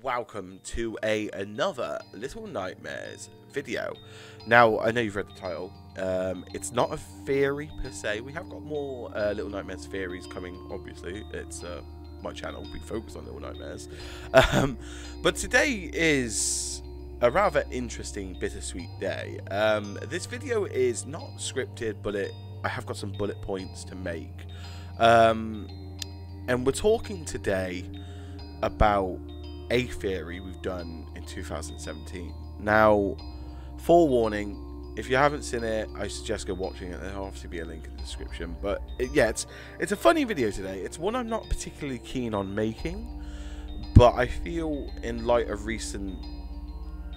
Welcome to another Little Nightmares video. Now, I know you've read the title. It's not a theory per se. We have got more Little Nightmares theories coming, obviously. It's my channel, we focus on Little Nightmares. But today is a rather interesting, bittersweet day. This video is not scripted, but I have got some bullet points to make. And we're talking today about a theory we've done in 2017. Now, forewarning, if you haven't seen it, I suggest go watching it. There'll obviously be a link in the description. But it's a funny video today. It's one I'm not particularly keen on making, but I feel in light of recent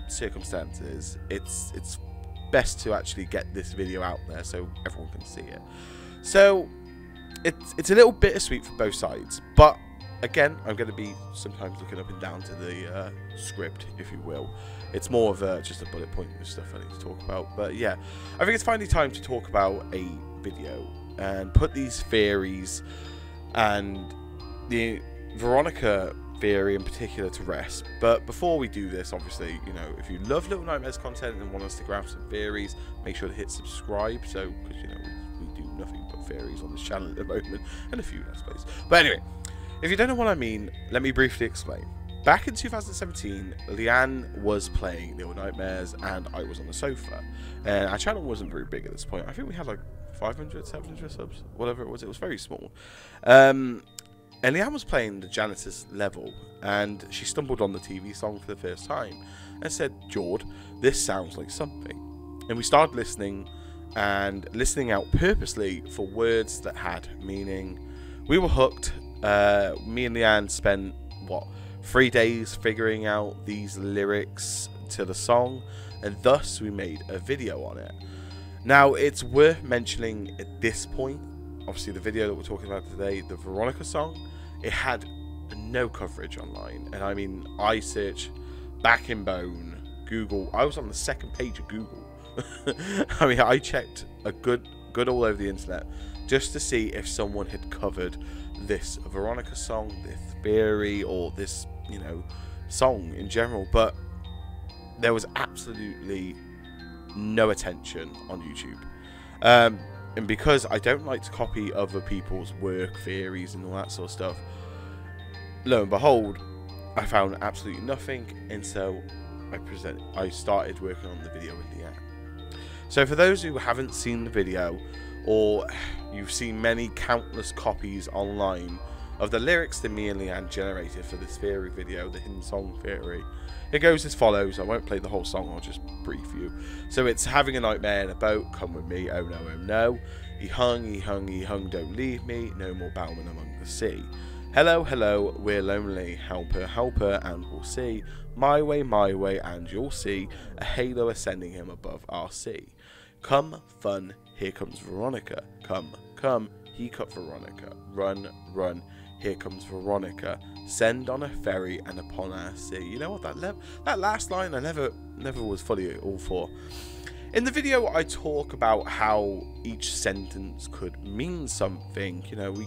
circumstances, it's best to actually get this video out there so everyone can see it. So it's a little bittersweet for both sides, but again, I'm going to be sometimes looking up and down to the script, if you will. It's more of just a bullet point of stuff I need to talk about. But yeah, I think it's finally time to talk about a video and put these theories and the Veronica theory in particular to rest. But before we do this, obviously, you know, if you love Little Nightmares content and want us to grab some theories, make sure to hit subscribe. So, because, you know, we do nothing but theories on this channel at the moment, and a few, I suppose. But anyway, if you don't know what I mean, let me briefly explain. Back in 2017, Leanne was playing Little Nightmares and I was on the sofa. And our channel wasn't very big at this point. I think we had like 500, 700 subs, whatever it was. It was very small. And Leanne was playing the janitor's level and she stumbled on the TV song for the first time and said, "Jord, this sounds like something." And we started listening and listening out purposely for words that had meaning. We were hooked. Me and Leanne spent, 3 days figuring out these lyrics to the song, and thus we made a video on it. Now, it's worth mentioning at this point, obviously the video that we're talking about today, the Veronica song, it had no coverage online. And I mean, I searched Back in Bone, Google. I was on the second page of Google. I mean, I checked a good all over the internet just to see if someone had covered this Veronica song, this theory, or this, you know, song in general. But there was absolutely no attention on YouTube. And because I don't like to copy other people's work, theories, and all that sort of stuff, lo and behold, I found absolutely nothing. And so I started working on the video with Leanne. So for those who haven't seen the video, or you've seen many countless copies online of the lyrics that me and Leanne generated for this theory video, the hidden song theory, it goes as follows. I won't play the whole song, I'll just brief you. So it's having a nightmare in a boat, come with me, oh no, oh no. He hung, he hung, he hung, don't leave me, no more bowman among the sea. Hello, hello, we're lonely, help her, and we'll see. My way, and you'll see a halo ascending him above our sea. Come, fun, here comes Veronica. Come, come, he cut Veronica. Run, run, here comes Veronica. Send on a ferry and upon our sea. You know what, that last line I never was fully all for. In the video, I talk about how each sentence could mean something. You know, we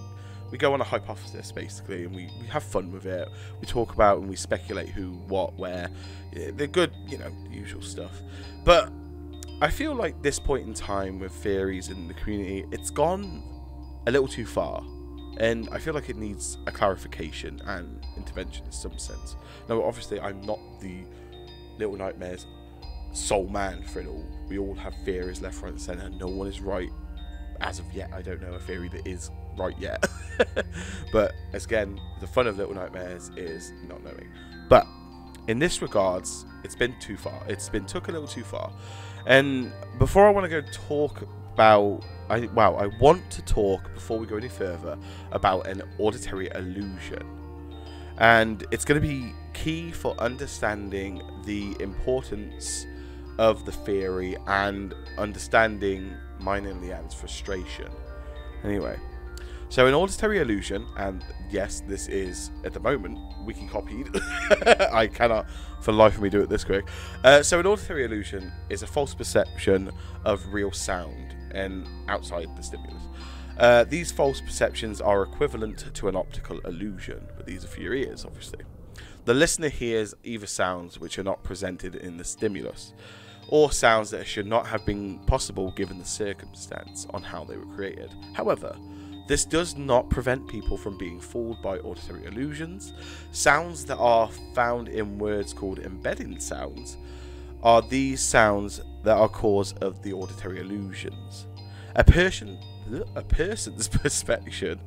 go on a hypothesis basically, and we have fun with it. We talk about and we speculate who, what, where. The good, you know, the usual stuff. But I feel like this point in time with theories in the community, it's gone a little too far, and I feel like it needs a clarification and intervention in some sense. Now, obviously, I'm not the Little Nightmares sole man for it all. We all have theories left, right, and centre. No one is right as of yet. I don't know a theory that is right yet. But again, the fun of Little Nightmares is not knowing. But in this regards, it's been too far. It's been took a little too far. And before I want to go talk about, I want to talk, before we go any further, about an auditory illusion. And it's going to be key for understanding the importance of the theory and understanding mine and Leanne's frustration. Anyway, so an auditory illusion, and yes, this is, at the moment, wiki copied. I cannot for the life of me do it this quick. So an auditory illusion is a false perception of real sound and outside the stimulus. These false perceptions are equivalent to an optical illusion, but these are for your ears, obviously. The listener hears either sounds which are not presented in the stimulus, or sounds that should not have been possible given the circumstance on how they were created. However, this does not prevent people from being fooled by auditory illusions. Sounds that are found in words called embedding sounds are these sounds that are cause of the auditory illusions. A person's perception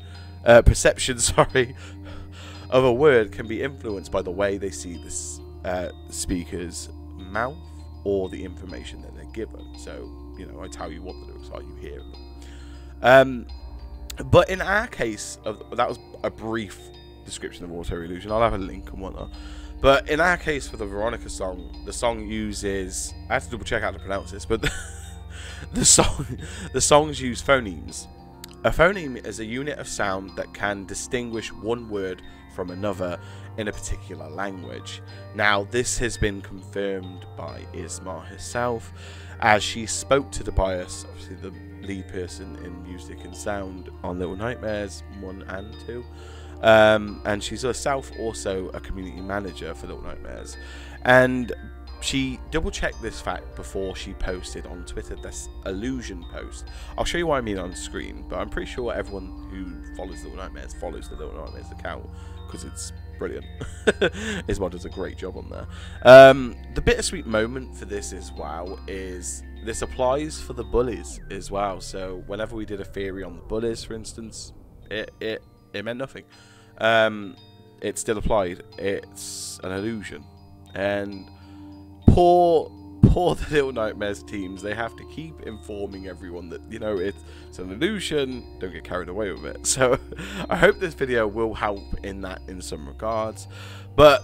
of a word can be influenced by the way they see the speaker's mouth or the information that they're given. So, you know, I tell you what the lyrics are, you hear them. But in our case, that was a brief description of auditory illusion. I'll have a link and whatnot. But in our case, for the Veronica song, the song uses, I have to double check how to pronounce this, but the songs use phonemes. A phoneme is a unit of sound that can distinguish one word from another in a particular language. Now, this has been confirmed by Isma herself, as she spoke to Tobias, obviously the lead person in music and sound on Little Nightmares 1 and 2. And she's herself also a community manager for Little Nightmares. And she double-checked this fact before she posted on Twitter this illusion post. I'll show you what I mean on screen, but I'm pretty sure everyone who follows Little Nightmares follows the Little Nightmares account, because it's brilliant. Isma does a great job on there. The bittersweet moment for this as well is this applies for the bullies as well. So whenever we did a theory on the bullies, for instance, it meant nothing. It still applied. It's an illusion. And poor the Little Nightmares teams, they have to keep informing everyone that, you know, it's an illusion, don't get carried away with it. So I hope this video will help in some regards. But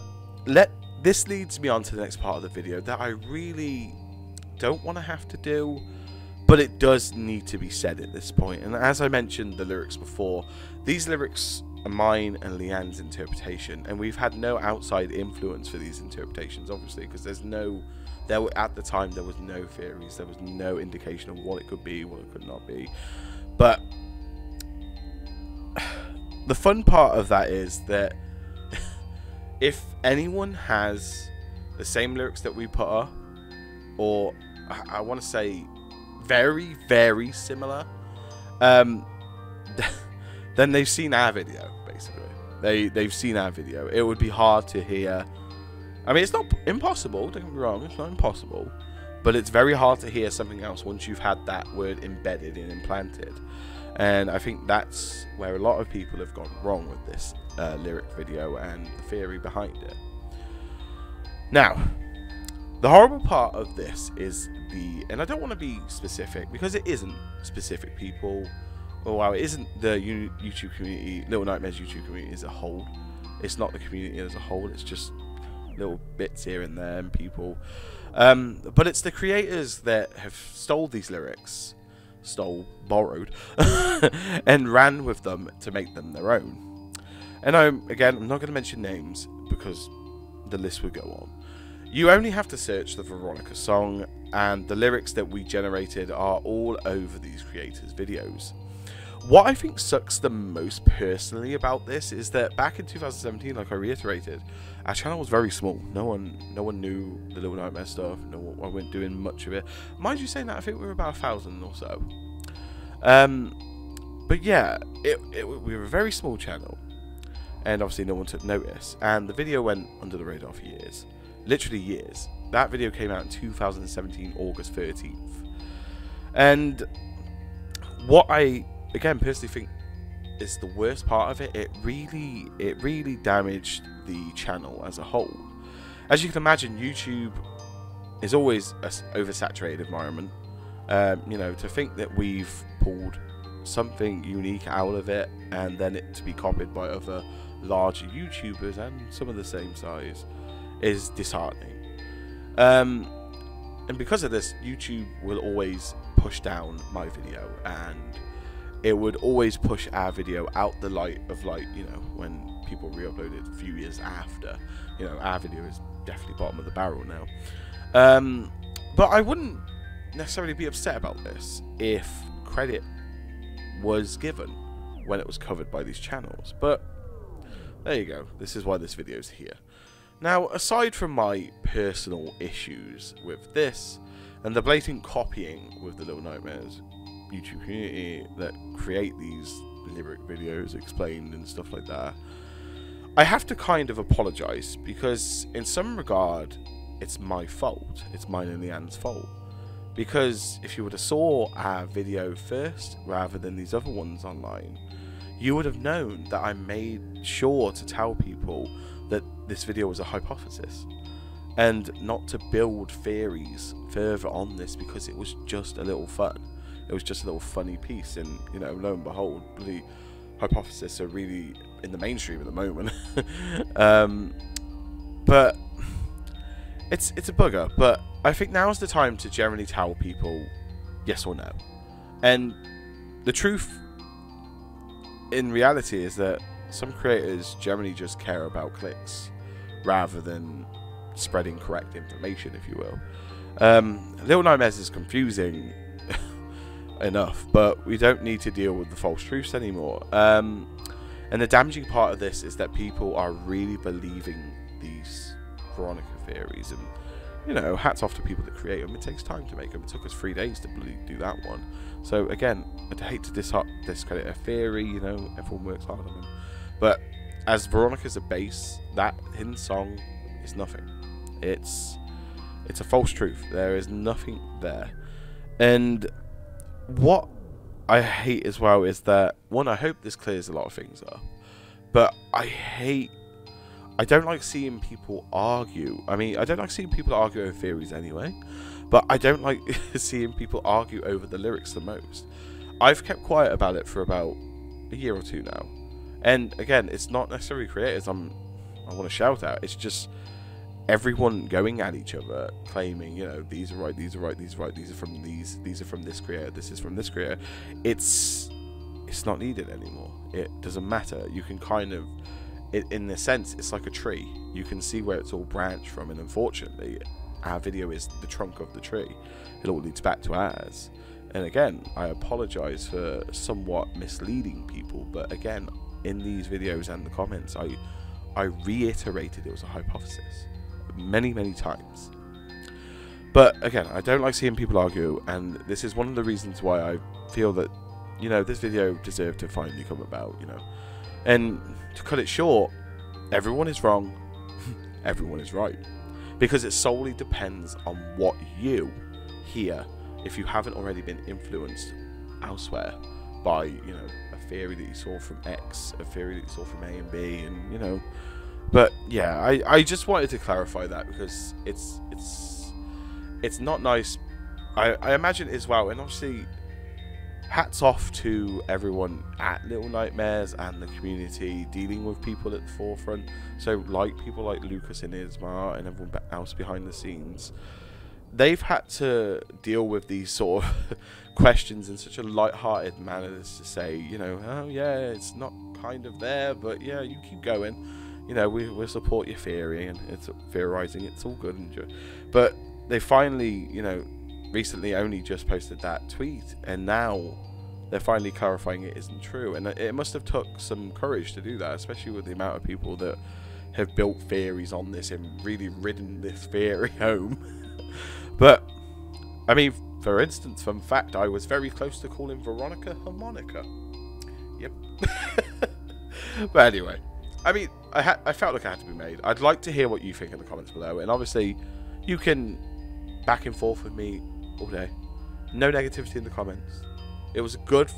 this leads me on to the next part of the video that I really don't want to have to do, but it does need to be said at this point. And as I mentioned the lyrics before, these lyrics are mine and Leanne's interpretation, and we've had no outside influence for these interpretations, obviously, because at the time there was no theories, there was no indication of what it could be, what it could not be. But the fun part of that is that if anyone has the same lyrics that we put up, or I want to say very, very similar, then they've seen our video, basically. They've seen our video. It would be hard to hear. I mean, it's not impossible, don't get me wrong, it's not impossible, but it's very hard to hear something else once you've had that word embedded and implanted. And I think that's where a lot of people have gone wrong with this lyric video and the theory behind it. Now, the horrible part of this is and I don't want to be specific, because it isn't specific people, or well, it isn't the YouTube community, Little Nightmares YouTube community as a whole. It's not the community as a whole, it's just little bits here and there and people. But it's the creators that have stole these lyrics, borrowed, and ran with them to make them their own. And I'm not going to mention names because the list would go on. You only have to search the Veronica song, and the lyrics that we generated are all over these creators' videos. What I think sucks the most personally about this is that back in 2017, like I reiterated, our channel was very small. No one knew the Little Nightmare stuff. I wasn't doing much of it. Mind you saying that, I think we were about 1,000 or so. But yeah, we were a very small channel, and obviously no one took notice. And the video went under the radar for years, literally years. That video came out in 2017, August 13th. And what I again personally think is the worst part of it, it really damaged the channel as a whole. As you can imagine, YouTube is always an oversaturated environment. You know, to think that we've pulled something unique out of it and then it to be copied by other larger YouTubers and some of the same size is disheartening. And because of this, YouTube will always push down my video, and it would always push our video out the light of, like, you know, when people re-uploaded a few years after. You know, our video is definitely bottom of the barrel now. But I wouldn't necessarily be upset about this if credit was given when it was covered by these channels. But there you go. This is why this video is here. Now, aside from my personal issues with this, and the blatant copying with the Little Nightmares YouTube community that create these lyric videos explained and stuff like that, I have to kind of apologise, because in some regard, it's my fault. It's mine and Leanne's fault. Because if you would have saw our video first, rather than these other ones online, you would have known that I made sure to tell people that this video was a hypothesis, and not to build theories further on this, because it was just a little fun. It was just a little funny piece, and you know, lo and behold, the hypotheses are really in the mainstream at the moment. But it's a bugger. But I think now's the time to generally tell people yes or no. And the truth in reality is that some creators generally just care about clicks rather than spreading correct information, if you will. Little Nightmares is confusing enough, but we don't need to deal with the false truths anymore. And the damaging part of this is that people are really believing these Veronica theories, and you know, hats off to people that create them. It takes time to make them. It took us 3 days to do that one. So again, I'd hate to discredit a theory, you know, everyone works hard on them. But as Veronica's a base, that hidden song is nothing. It's a false truth. There is nothing there. And what I hate as well is that, one, I hope this clears a lot of things up, but I don't like seeing people argue. I mean, I don't like seeing people argue over theories anyway, but I don't like seeing people argue over the lyrics the most. I've kept quiet about it for about a year or two now. And again, it's not necessarily creators I want to shout at. It's just everyone going at each other, claiming, you know, these are right, these are right, these are right, these are from this creator, this is from this creator. It's not needed anymore. It doesn't matter. You can kind of, in a sense, it's like a tree. You can see where it's all branched from, and unfortunately, our video is the trunk of the tree. It all leads back to ours. And again, I apologise for somewhat misleading people, but again, in these videos and the comments, I reiterated it was a hypothesis many times. But again, I don't like seeing people argue, and this is one of the reasons why I feel that, you know, this video deserved to finally come about, you know. And to cut it short, everyone is wrong, everyone is right, because it solely depends on what you hear. If you haven't already been influenced elsewhere by, you know, a theory that you saw from X, a theory that you saw from A and B, and you know. But yeah, I just wanted to clarify that, because it's not nice. I imagine as well, and obviously hats off to everyone at Little Nightmares and the community dealing with people at the forefront. So like people like Lucas and Isma and everyone else behind the scenes, they've had to deal with these sort of questions in such a light-hearted manner as to say, you know, oh yeah, it's not kind of there, but yeah, you keep going. You know, we'll support your theory, and it's theorizing, it's all good. But they finally, you know, recently only just posted that tweet, and now they're finally clarifying it isn't true. And it must have took some courage to do that, especially with the amount of people that have built theories on this and really ridden this theory home. But I mean, for instance, fun fact, I was very close to calling Veronica harmonica. Yep. But anyway, I mean, I felt like it had to be made. I'd like to hear what you think in the comments below, and obviously you can back and forth with me all day. No negativity in the comments. It was good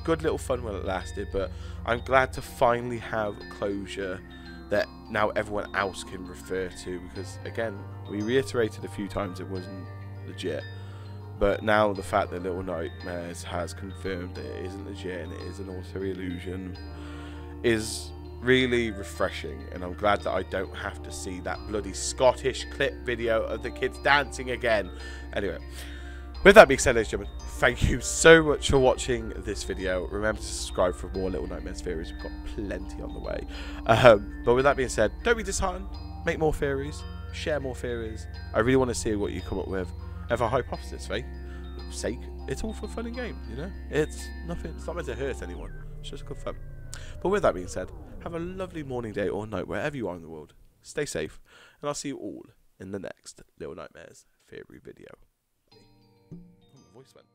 little fun while it lasted, but I'm glad to finally have closure that now everyone else can refer to, because again, we reiterated a few times it wasn't legit, but now the fact that Little Nightmares has confirmed that it isn't legit and it is an auto illusion is really refreshing, and I'm glad that I don't have to see that bloody Scottish clip video of the kids dancing again. Anyway, with that being said, ladies and gentlemen, thank you so much for watching this video. Remember to subscribe for more Little Nightmares theories. We've got plenty on the way. But with that being said, don't be disheartened. Make more theories. Share more theories. I really want to see what you come up with. And for hypothesis sake, it's all for fun and games, you know? It's nothing. It's not meant to hurt anyone. It's just good fun. But with that being said, have a lovely morning, day, or night, wherever you are in the world. stay safe, and I'll see you all in the next Little Nightmares theory video. Oh, my voice went.